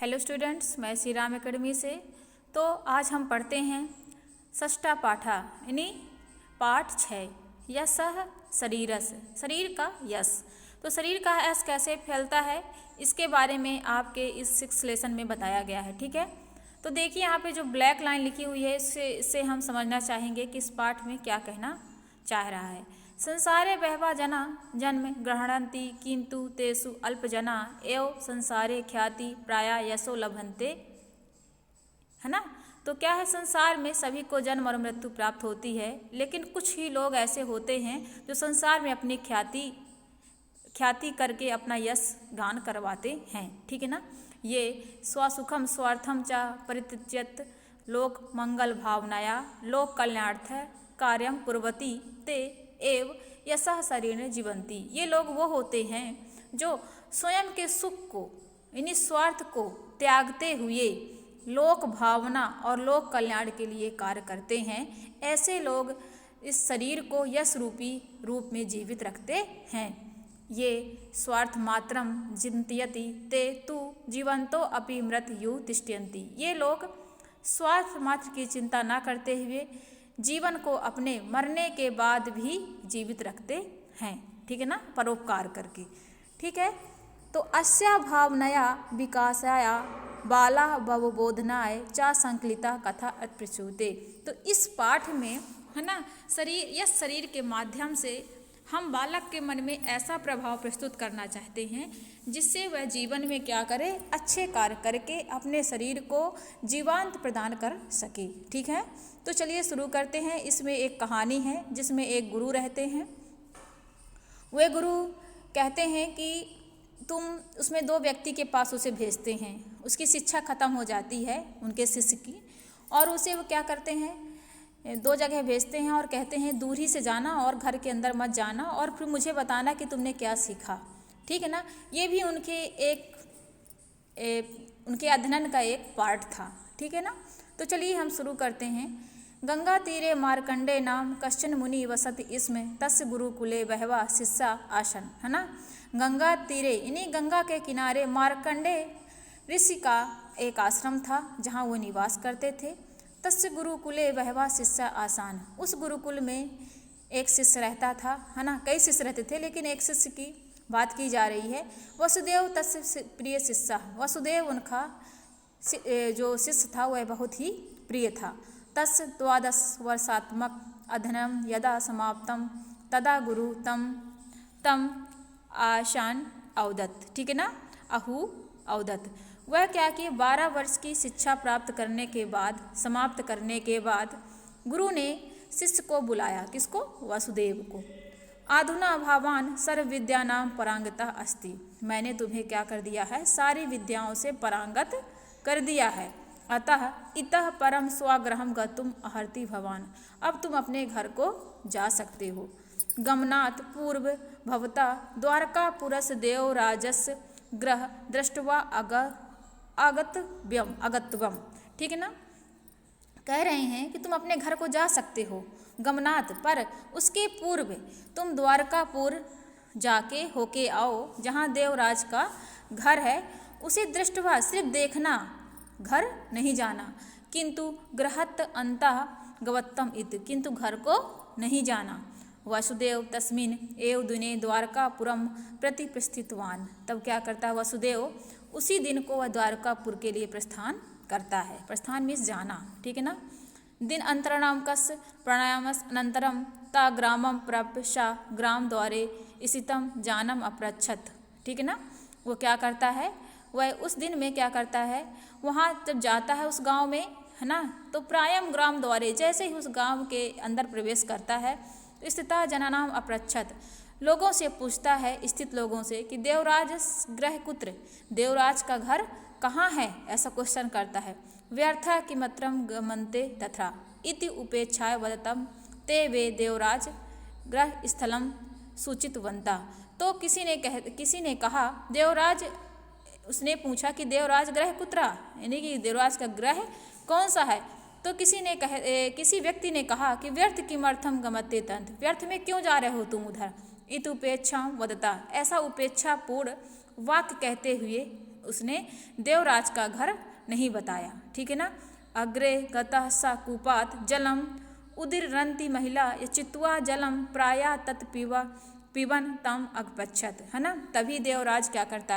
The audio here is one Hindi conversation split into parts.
हेलो स्टूडेंट्स, मैं श्री राम एकेडमी से। तो आज हम पढ़ते हैं षष्ठा पाठा यानी पाठ 6 यशः शरीरस, शरीर का यश। तो शरीर का यश कैसे फैलता है इसके बारे में आपके इस 6 लेसन में बताया गया है। ठीक है, तो देखिए यहाँ पे जो ब्लैक लाइन लिखी हुई है इससे हम समझना चाहेंगे कि इस पाठ में क्या कहना चाह रहा है। संसारे बहवा जना जन्म ग्रहणन्ति किंतु तेषु अल्पजना एव संसारे ख्याति प्राया यशो लभन्ते, है ना। तो क्या है, संसार में सभी को जन्म और मृत्यु प्राप्त होती है, लेकिन कुछ ही लोग ऐसे होते हैं जो संसार में अपनी ख्याति करके अपना यश गान करवाते हैं। ठीक है ना। ये स्वसुखम स्वार्थम च परित्यज्यत लोक मंगल भावनाया लोक कल्याणार्थ कार्यम कुर्वती ते एव यशः शरीर जीवंती। ये लोग वो होते हैं जो स्वयं के सुख को यानी स्वार्थ को त्यागते हुए लोक भावना और लोक कल्याण के लिए कार्य करते हैं। ऐसे लोग इस शरीर को यश रूपी रूप में जीवित रखते हैं। ये स्वार्थ मात्रम चिंतयति ते तु जीवंतो अपि मृत्यु तिष्ठन्ति। ये लोग स्वार्थ मात्र की चिंता ना करते हुए जीवन को अपने मरने के बाद भी जीवित रखते हैं। ठीक है ना, परोपकार करके। ठीक है, तो अस्या भावनया विकासाया बाला भवबोधनाय चा संकलिता कथा अप्रचुते। तो इस पाठ में, है ना, शरीर के माध्यम से हम बालक के मन में ऐसा प्रभाव प्रस्तुत करना चाहते हैं जिससे वह जीवन में क्या करे, अच्छे कार्य करके अपने शरीर को जीवांत प्रदान कर सके। ठीक है, तो चलिए शुरू करते हैं। इसमें एक कहानी है जिसमें एक गुरु रहते हैं। वे गुरु कहते हैं कि तुम उसमें 2 व्यक्ति के पास उसे भेजते हैं। उसकी शिक्षा खत्म हो जाती है उनके शिष्य की, और उसे वो क्या करते हैं, 2 जगह भेजते हैं और कहते हैं दूर ही से जाना और घर के अंदर मत जाना और फिर मुझे बताना कि तुमने क्या सीखा। ठीक है ना, ये भी उनके अध्ययन का एक पार्ट था। ठीक है ना, तो चलिए हम शुरू करते हैं। गंगा तीरे मार्कंडे नाम कश्चन मुनि वसति इसमें तस्य गुरुकुले बहवा शिष्या आसन, है ना। गंगा तीरे यानी गंगा के किनारे मार्कंडे ऋषि का एक आश्रम था जहाँ वो निवास करते थे। तस्य गुरुकुले बहवा शिष्या आसान, उस गुरुकुल में एक शिष्य रहता था, है ना। कई शिष्य रहते थे लेकिन एक शिष्य की बात की जा रही है। वसुदेव तस्य प्रिय शिष्य, वसुदेव उनका जो शिष्य था वह बहुत ही प्रिय था। तस्य 12 वर्षात्मक अध्ययनम यदा समाप्तम तदा गुरु तम आशान अवदत्। ठीक है ना, अहु अवदत्। वह क्या कि 12 वर्ष की शिक्षा प्राप्त करने के बाद, समाप्त करने के बाद गुरु ने शिष्य को बुलाया। किसको? वसुदेव को। आधुना भावान सर्व विद्या नाम परांगता अस्ति, मैंने तुम्हें क्या कर दिया है, सारी विद्याओं से परांगत कर दिया है। अतः इतः परम स्वगृहम गतुम अर्हति भवान, अब तुम अपने घर को जा सकते हो। गमनात् पूर्व भवता द्वारकापुरस्य देवराजस्य ग्रह दृष्ट्वा अगतव्यम। ठीक है ना, कह रहे हैं कि तुम अपने घर को जा सकते हो। गमनाथ, पर उसके पूर्व तुम द्वारकापुर जाके होके आओ जहाँ देवराज का घर है। उसे दृष्टवा, सिर्फ देखना, घर नहीं जाना। किंतु गृहत अंतः गवत्तम इत, किंतु घर को नहीं जाना। वसुदेव तस्मिन एव दिने द्वारकापुरम प्रति प्रस्थितवान, तब क्या करता है वसुदेव, उसी दिन को वह द्वारकापुर के लिए प्रस्थान करता है। प्रस्थान मीन्स जाना। ठीक है ना। दिन अंतराणाम कस्य प्राणायामस अनंतरम ता ग्रामम प्रविश्य ग्राम द्वारे स्थितम जानम अपृच्छत। ठीक है ना, वो क्या करता है, वह उस दिन में क्या करता है, वहाँ जब जाता है उस गांव में, है ना, तो प्रायम ग्राम द्वारे, जैसे ही उस गांव के अंदर प्रवेश करता है, स्थिता जनानाम अपृच्छत, लोगों से पूछता है, स्थित लोगों से, कि देवराज गृह कुत्र, देवराज का घर कहाँ है, ऐसा क्वेश्चन करता है। व्यर्था किमत्रम गमन्ते तथा इति उपेक्षाय वदतम ते वे देवराज गृह स्थलम सूचितवंता। तो किसी ने कहा देवराज, उसने पूछा कि देवराज गृह कुत्रा, यानी कि देवराज का ग्रह कौन सा है। तो किसी व्यक्ति ने कहा कि व्यर्थ किमर्थम गमते तंत, व्यर्थ में क्यों जा रहे हो तुम उधर। इत उपेक्षा वदता, ऐसा उपेक्षापूर्ण वाक्य कहते हुए उसने देवराज का घर नहीं बताया। ठीक है ना। अग्रे गतः स कूपात जलम उदीरन्ति महिला चित्वा जलम प्राया तत् पिबन तम अगपच्छत, है ना। तभी देवराज क्या करता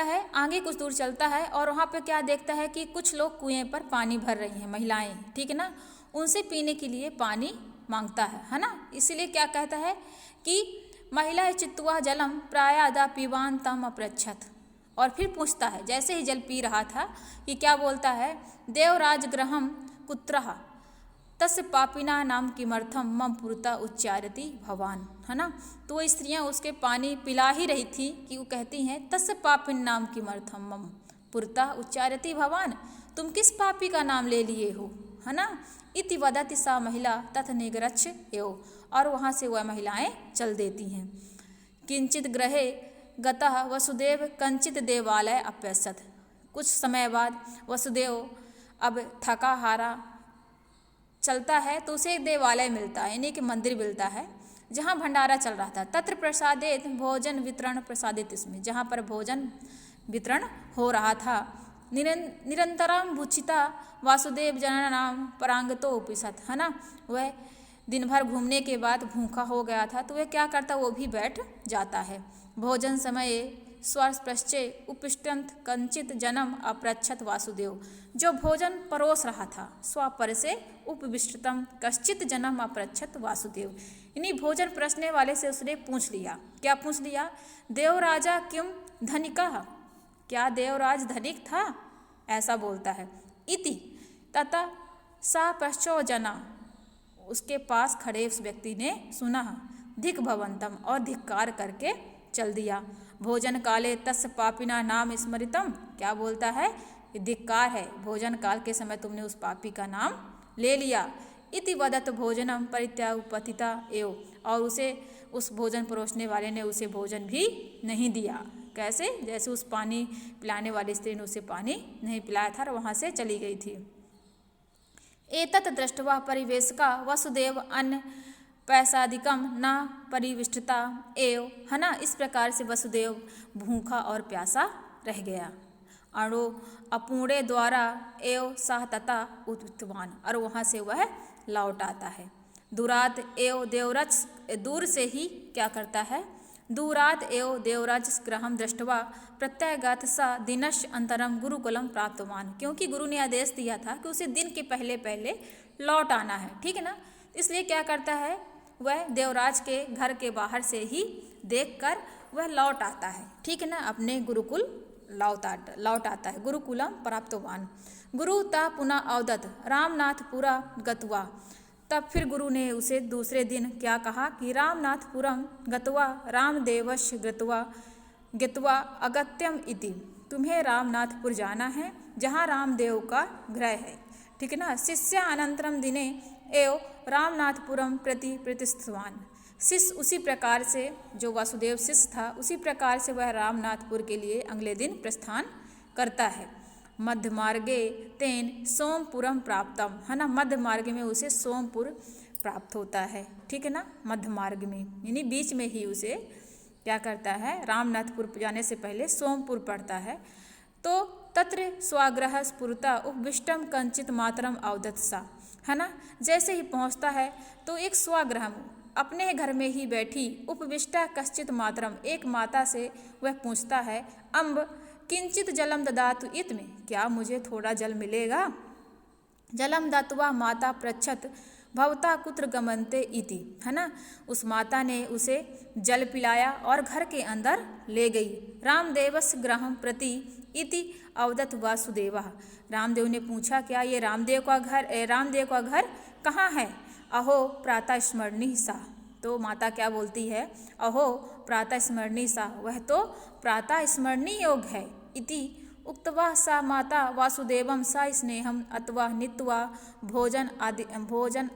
है, आगे कुछ दूर चलता है और वहाँ पे क्या देखता है कि कुछ लोग कुएं पर पानी भर रही हैं, महिलाएं। ठीक है ना। उनसे पीने के लिए पानी मांगता है ना। इसीलिए क्या कहता है कि महिला चित्वा जलम प्रायादा पीवान तम अपृच्छत, और फिर पूछता है, जैसे ही जल पी रहा था कि क्या बोलता है, देवराज ग्रहम कुत्रः तस्य पापिना नाम किमर्थम मम पुरता उच्चारति भवान, है ना। तो वो स्त्रियां उसके पानी पिला ही रही थी कि वो कहती हैं, तस्य पापिन नाम किमर्थम मम पुरता उच्चारति भवान, तुम किस पापी का नाम ले लिए हो, है ना। इति वदति सा महिला तथ निगरच्छ एव, और वहाँ से वह महिलाएं चल देती हैं। किंचित ग्रहे गतः वसुदेव कंचित देवालय अप्यसत, कुछ समय बाद वसुदेव अब थका हारा चलता है तो उसे एक देवालय मिलता है, यानी कि मंदिर मिलता है जहाँ भंडारा चल रहा था। तत्र प्रसादित भोजन वितरण प्रसादित, इसमें जहाँ पर भोजन वितरण हो रहा था। निरंतरम भुचिता वासुदेव जननाम परांगतो उपसत, है ना। वह दिन भर घूमने के बाद भूखा हो गया था तो वह क्या करता, वो भी बैठ जाता है। भोजन समय स्वस्पृश्चे उपष्टंत कंचित जन्म अपृच्छत वासुदेव, जो भोजन परोस रहा था स्वपर से उपविष्टतम कश्चित जन्म अपृच्छत वासुदेव, यानी भोजन परसने वाले से उसने पूछ लिया, क्या पूछ लिया, देवराजा किम धनिकः, क्या देवराज धनिक था, ऐसा बोलता है। इति तथा सा पश्चो जना, उसके पास खड़े उस व्यक्ति ने सुना, धिक भवंतम, और धिक्कार करके चल दिया। भोजन काले तस् पापिना नाम स्मृतम, क्या बोलता है, धिक्कार है, भोजन काल के समय तुमने उस पापी का नाम ले लिया। इति वदत भोजनम परित्यागपतिता एव, और उसे उस भोजन परोसने वाले ने उसे भोजन भी नहीं दिया। कैसे, जैसे उस पानी पिलाने वाली स्त्री ने उसे पानी नहीं पिलाया था और वहाँ से चली गई थी। एतत् दृष्ट्वा परिवेशका वसुदेव अन्न पैसादिकम न परिविष्टता एव, है ना। इस प्रकार से वसुदेव भूखा और प्यासा रह गया। अणु अपूर्णे द्वारा एव साहतता उत्तवान, और वहाँ से वह लौट आता है। दूरात एव देवराज, दूर से ही क्या करता है, दूरात एव देवराज ग्रहम दृष्टवा प्रत्यगात सा दिनश अंतरम गुरुकुलम प्राप्तवान, क्योंकि गुरु ने आदेश दिया था कि उसे दिन के पहले पहले लौट आना है। ठीक है ना। इसलिए क्या करता है, वह देवराज के घर के बाहर से ही देखकर वह लौट आता है। ठीक है ना, अपने गुरुकुल लौट आता है। गुरुकुलम प्राप्तवान गुरु ता पुनः अवदत रामनाथपुरा गत्वा, तब फिर गुरु ने उसे दूसरे दिन क्या कहा कि रामनाथपुरम गत्वा रामदेवस्य गत्वा अगत्यम इति, तुम्हें रामनाथपुर जाना है जहाँ रामदेव का गृह है। ठीक है ना। शिष्य अनंतरम दिने एव रामनाथपुरम प्रति प्रतिष्ठवान, शिष्य उसी प्रकार से, जो वासुदेव शिष्य था उसी प्रकार से वह रामनाथपुर के लिए अगले दिन प्रस्थान करता है। मध्य मार्गे तेन सोमपुरम प्राप्तम, है ना। मध्य मार्ग में उसे सोमपुर प्राप्त होता है। ठीक है ना। मध्य मार्ग में यानी बीच में ही उसे क्या करता है, रामनाथपुर जाने से पहले सोमपुर पड़ता है। तो तत्र स्वाग्रह स्फुरता उपविष्टम कंचित मातरम अवदत सा, है ना। जैसे ही पहुंचता है तो एक स्वाग्रह, अपने घर में ही बैठी उपविष्टा कश्चित मातरम, एक माता से वह पूछता है, अम्ब किंचित जलम ददातु इत्मे, क्या मुझे थोड़ा जल मिलेगा। जलम दत्वा माता पृच्छत भवता कुत्र गमनते इति, है ना। उस माता ने उसे जल पिलाया और घर के अंदर ले गई। रामदेवस्य गृहं प्रति इति अवदत वासुदेवा, रामदेव ने पूछा, क्या ये रामदेव का घर कहाँ है। अहो प्रातः स्मरणी सा, तो माता क्या बोलती है, अहो प्रातः स्मरणी सा, वह तो प्रातः स्मरणीय योग है। इति उक्तवा सा माता वासुदेवम सा स्नेहम अथवा नित्वा भोजन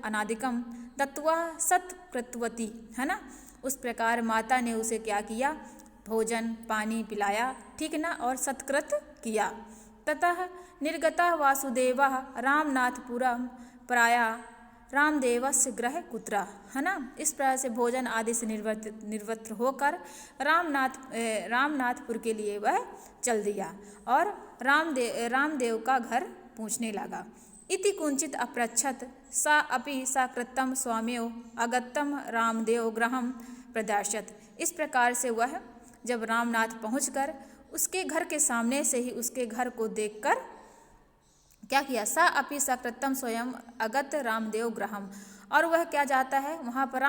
अनादिकम दत्वा सत्कृतवती, है ना। उस प्रकार माता ने उसे क्या किया, भोजन पानी पिलाया। ठीक ना, और सत्कृत किया। ततः निर्गतः वासुदेवः रामनाथपुरम प्राया रामदेवस्य गृह कुत्र, है ना। इस प्रकार से भोजन आदि से निवृत्त होकर रामनाथपुर के लिए वह चल दिया और रामदेव का घर पहुँचने लगा। इति कुंचित अपृच्छत सा अपि सकृतं स्वाम्यो अगत्यम रामदेव गृहं प्रदर्शत। इस प्रकार से वह जब रामनाथ पहुंचकर उसके घर के सामने से ही उसके घर को देखकर क्या किया, सा अपि सकृतं स्वयं अगत रामदेव गृहम, और वह क्या जाता है वहाँ पर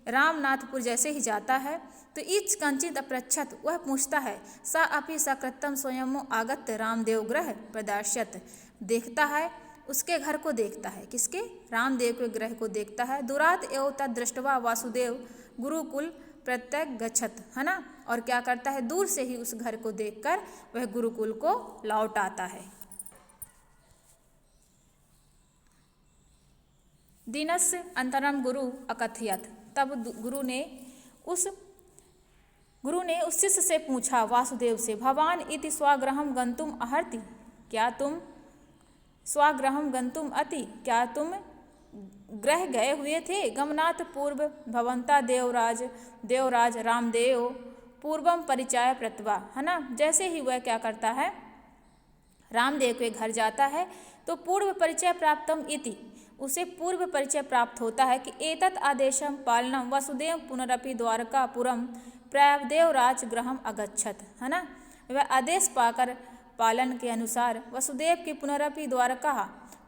रामनाथपुर जैसे ही जाता है तो इच कंचित अपृच्छत वह पूछता है, सा अपि सकृतं स्वयं आगत रामदेव गृह प्रदर्शत, देखता है उसके घर को देखता है, किसके, रामदेव के गृह को देखता है। दुरात एव तद दृष्टवा वासुदेव गुरुकुल प्रत्यक गच्छत, है ना, और क्या करता है, दूर से ही उस घर को देखकर वह गुरुकुल को लौट आता है। दिनस्य अंतरम गुरु अकथयत, तब गुरु ने उस शिष्य से पूछा, वासुदेव से, भवान इति स्वगृहं गंतुम अर्हति, क्या तुम स्वगृहं गंतुम अति, क्या तुम गृह गए हुए थे। गमनात् पूर्व भवंता देवराज रामदेव पूर्वम परिचय प्रत्वा, है ना। जैसे ही वह क्या करता है, रामदेव के घर जाता है तो पूर्व परिचय प्राप्तम इति, उसे पूर्व परिचय प्राप्त होता है कि एतत् आदेशम पालनम वसुदेव पुनरपि द्वारकापुरम प्रदेवराज गृहम अगच्छत, है ना। वह आदेश पाकर पालन के अनुसार वसुदेव की पुनरपि द्वारका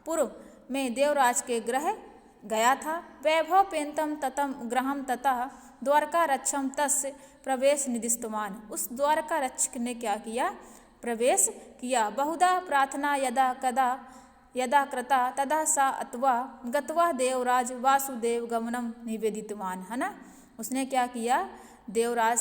पूर्व में देवराज के गृह गया था। वैभव पेंतम ततम ग्रहम ततः द्वारका रक्षम तस्य प्रवेश निदिस्तमान, उस द्वारका रक्षक ने क्या किया, प्रवेश किया। बहुधा प्रार्थना यदा कृता तदा सा अथवा गत्वा देवराज वासुदेव गमनम निवेदितवान, है ना। उसने क्या किया, देवराज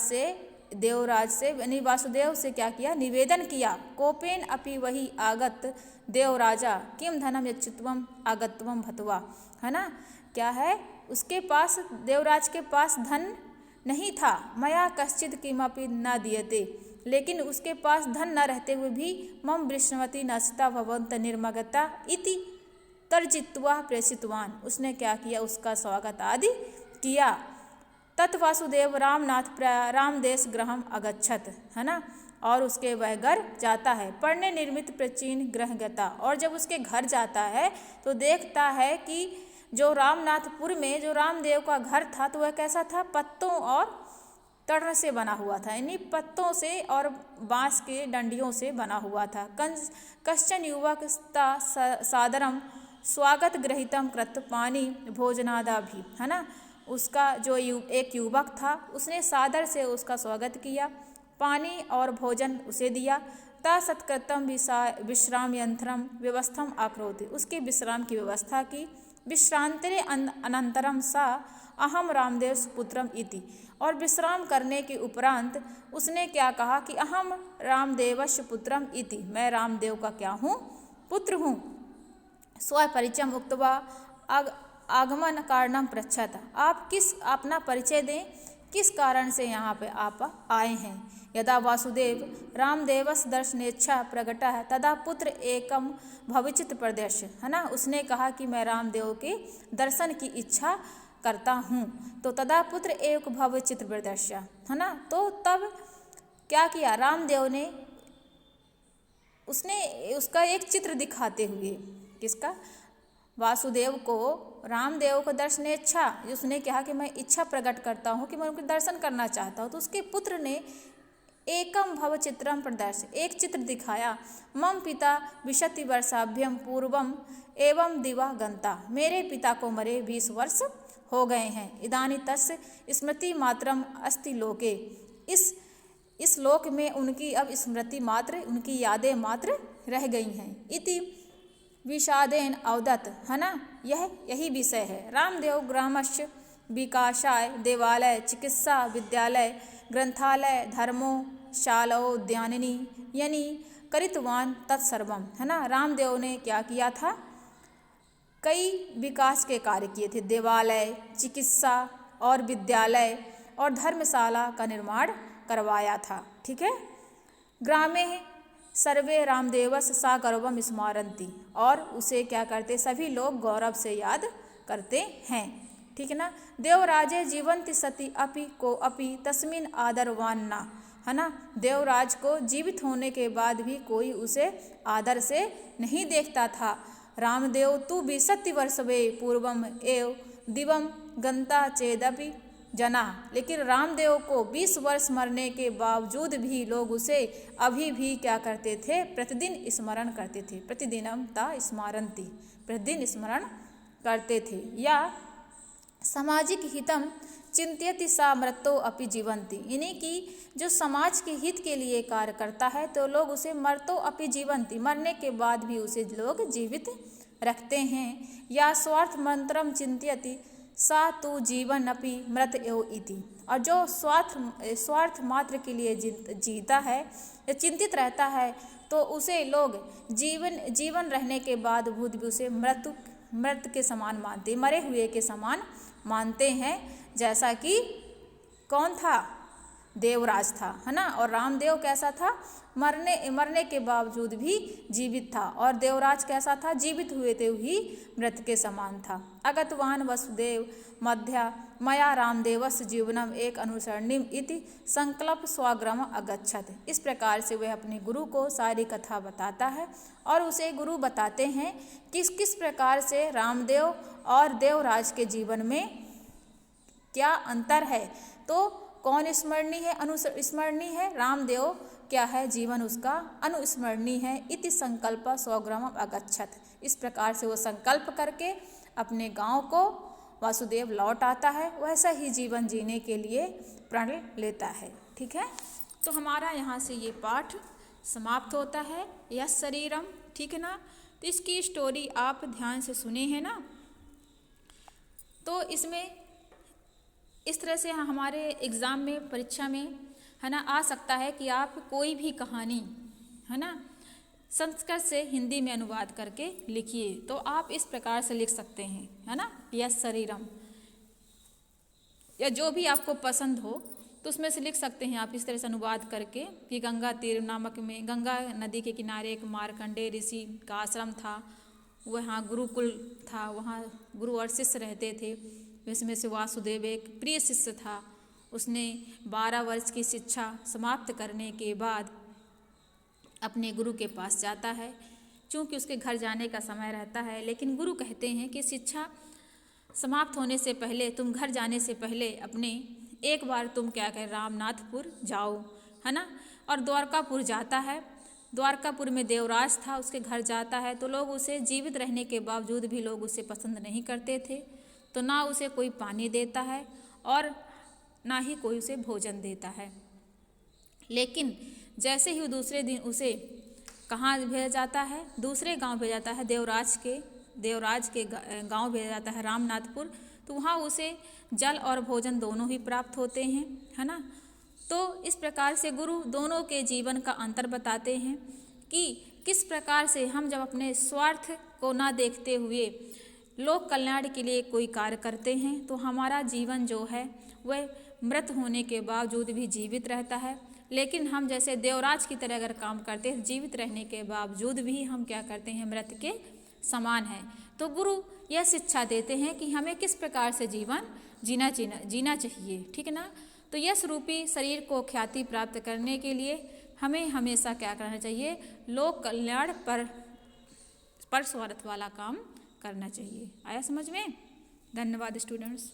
से यानी वासुदेव से क्या किया, निवेदन किया। कोपेन अपि वही आगत देवराजा किम धनम यच्युत्वम आगत्वम भतवा, है ना। क्या है, उसके पास, देवराज के पास धन नहीं था, मया कश्चित किमपि न दीयते, लेकिन उसके पास धन न रहते हुए भी मम वृष्णवती नस्ता भवंत निर्मगता इति तर्जित्वा प्रेषितवान, उसने क्या किया, उसका स्वागत आदि किया। तत्वासुदेव रामदेश गृहम अगच्छत, है ना, और उसके वह घर जाता है। पढ़ने निर्मित प्राचीन ग्रह गता, और जब उसके घर जाता है तो देखता है कि जो रामनाथपुर में जो रामदेव का घर था तो वह कैसा था, पत्तों और तड़ से बना हुआ था, यानी पत्तों से और बांस के डंडियों से बना हुआ था। कश्चन युवक सादरम स्वागत ग्रहितम कृत पानी भोजनादा भी, है ना। उसका जो एक युवक था उसने सादर से उसका स्वागत किया, पानी और भोजन उसे दिया। ता सत्कृतम विश्राम यंत्रम व्यवस्थम आक्रोति, उसके विश्राम की व्यवस्था की। विश्रांतरे अनंतरम सा अहम रामदेव पुत्रम इति, और विश्राम करने के उपरांत उसने क्या कहा कि अहम रामदेवस्य पुत्रम इति, मैं रामदेव का क्या हूँ, पुत्र हूँ। स्वपरिचयम उक्त्वा आगमन कारणम पृच्छत, आप अपना परिचय दें, किस कारण से यहाँ पे आप आए हैं। यदा वासुदेव रामदेवस दर्शनेच्छा प्रकट है तदा पुत्र एकम भविचित प्रदेश, है ना। उसने कहा कि मैं रामदेव के दर्शन की इच्छा करता हूँ, तो तदा पुत्र एक भवचित्र प्रदर्श, है ना। तो तब क्या किया, रामदेव ने उसका एक चित्र दिखाते हुए, किसका, वासुदेव को रामदेव को दर्शन इच्छा, उसने कहा कि मैं इच्छा प्रकट करता हूँ कि मैं उनके दर्शन करना चाहता हूँ, तो उसके पुत्र ने एकम भव चित्रम प्रदर्श, एक चित्र दिखाया। मम पिता विशति वर्षाभ्यम पूर्वम एवं दिवा गंता, मेरे पिता को मरे 20 वर्ष हो गए हैं। इदानी तस्य स्मृति मात्रम अस्ति लोके, इस लोक में उनकी अब स्मृति मात्र, उनकी यादें मात्र रह गई हैं। इति विषादेन अवदत, है ना, यही विषय है। रामदेव ग्रामस्य विकासाय देवालय, चिकित्सा विद्यालय, ग्रंथालय, धर्मो शालोद्यानिनी यानी करितवान तत्सर्वम, है ना। रामदेव ने क्या किया था, कई विकास के कार्य किए थे, देवालय, चिकित्सा और विद्यालय और धर्मशाला का निर्माण करवाया था, ठीक है। ग्रामे सर्वे रामदेवस सा गौरवम स्मारंती, और उसे क्या करते, सभी लोग गौरव से याद करते हैं। ठीक है ना। देवराजे जीवंति सती अपि को अपि तस्मिन आदरवान ना, है ना। देवराज को जीवित होने के बाद भी कोई उसे आदर से नहीं देखता था। रामदेव तु विंशति वर्षवे पूर्वम एव दिवम गंता चेदपि जना, लेकिन रामदेव को 20 वर्ष मरने के बावजूद भी लोग उसे अभी भी क्या करते थे, प्रतिदिन स्मरण करते थे। प्रतिदिनम ता स्मरन्ति, प्रतिदिन स्मरण करते थे। या सामाजिक हितम चिंत्यति सा मृतो अपि जीवंती, यानी कि जो समाज के हित के लिए कार्य करता है तो लोग उसे मृतो अपि जीवंती, मरने के बाद भी उसे लोग जीवित रखते हैं। या स्वार्थ मंत्रम चिंत्यति सा तु जीवन अपि मृत एव इति, और जो स्वार्थ मात्र के लिए जीता है या चिंतित रहता है तो उसे लोग जीवन रहने के बाद भी उसे मृत के समान मानते, मरे हुए के समान मानते हैं। जैसा कि कौन था, देवराज था, है ना। और रामदेव कैसा था, मरने के बावजूद भी जीवित था, और देवराज कैसा था, जीवित हुए थे ही मृत के समान था। अगतवान वसुदेव मध्या मया रामदेवस्य जीवनम एक अनुसरणीम इति संकल्प स्वग्राम अगच्छत। इस प्रकार से वह अपने गुरु को सारी कथा बताता है, और उसे गुरु बताते हैं किस किस प्रकार से रामदेव और देवराज के जीवन में क्या अंतर है। तो कौन स्मरणीय है, अनुस्मरणीय है, रामदेव क्या है, जीवन उसका अनुस्मरणीय है। इति संकल्प स्वग्राम अगच्छत, इस प्रकार से वो संकल्प करके अपने गांव को वासुदेव लौट आता है, वैसा ही जीवन जीने के लिए प्रण लेता है। ठीक है। तो हमारा यहाँ से ये पाठ समाप्त होता है, यस शरीरम। ठीक है ना। तो इसकी स्टोरी आप ध्यान से सुने हैं ना। तो इसमें इस तरह से हमारे एग्ज़ाम में, परीक्षा में, है ना, आ सकता है कि आप कोई भी कहानी, है ना, संस्कृत से हिंदी में अनुवाद करके लिखिए। तो आप इस प्रकार से लिख सकते हैं, है ना, यस शरीरम, या जो भी आपको पसंद हो तो उसमें से लिख सकते हैं आप इस तरह से अनुवाद करके कि गंगा तीर नामक में, गंगा नदी के किनारे एक मार्कंडेय ऋषि का आश्रम था, वहाँ गुरुकुल था, वहाँ गुरु और शिष्य रहते थे। इसमें से वासुदेव एक प्रिय शिष्य था। उसने 12 वर्ष की शिक्षा समाप्त करने के बाद अपने गुरु के पास जाता है, चूँकि उसके घर जाने का समय रहता है, लेकिन गुरु कहते हैं कि शिक्षा समाप्त होने से पहले, तुम घर जाने से पहले अपने एक बार तुम क्या करें, रामनाथपुर जाओ, है ना। और द्वारकापुर जाता है। द्वारकापुर में देवराज था, उसके घर जाता है तो लोग उसे जीवित रहने के बावजूद भी लोग उसे पसंद नहीं करते थे। तो ना उसे कोई पानी देता है और ना ही कोई उसे भोजन देता है। लेकिन जैसे ही दूसरे दिन उसे कहाँ भेजा जाता है, दूसरे गांव भेजा जाता है, देवराज के गांव भेजा जाता है, रामनाथपुर। तो वहाँ उसे जल और भोजन दोनों ही प्राप्त होते हैं, है ना। तो इस प्रकार से गुरु दोनों के जीवन का अंतर बताते हैं कि किस प्रकार से हम जब अपने स्वार्थ को ना देखते हुए लोक कल्याण के लिए कोई कार्य करते हैं तो हमारा जीवन जो है वह मृत होने के बावजूद भी जीवित रहता है। लेकिन हम जैसे देवराज की तरह अगर काम करते हैं, जीवित रहने के बावजूद भी हम क्या करते हैं, मृत के समान है। तो गुरु यह शिक्षा देते हैं कि हमें किस प्रकार से जीवन जीना चाहिए। ठीक है ना। तो यश रूपी शरीर को ख्याति प्राप्त करने के लिए हमें हमेशा क्या करना चाहिए, लोक कल्याण पर स्वार्थ वाला काम करना चाहिए। आया समझ में। धन्यवाद स्टूडेंट्स।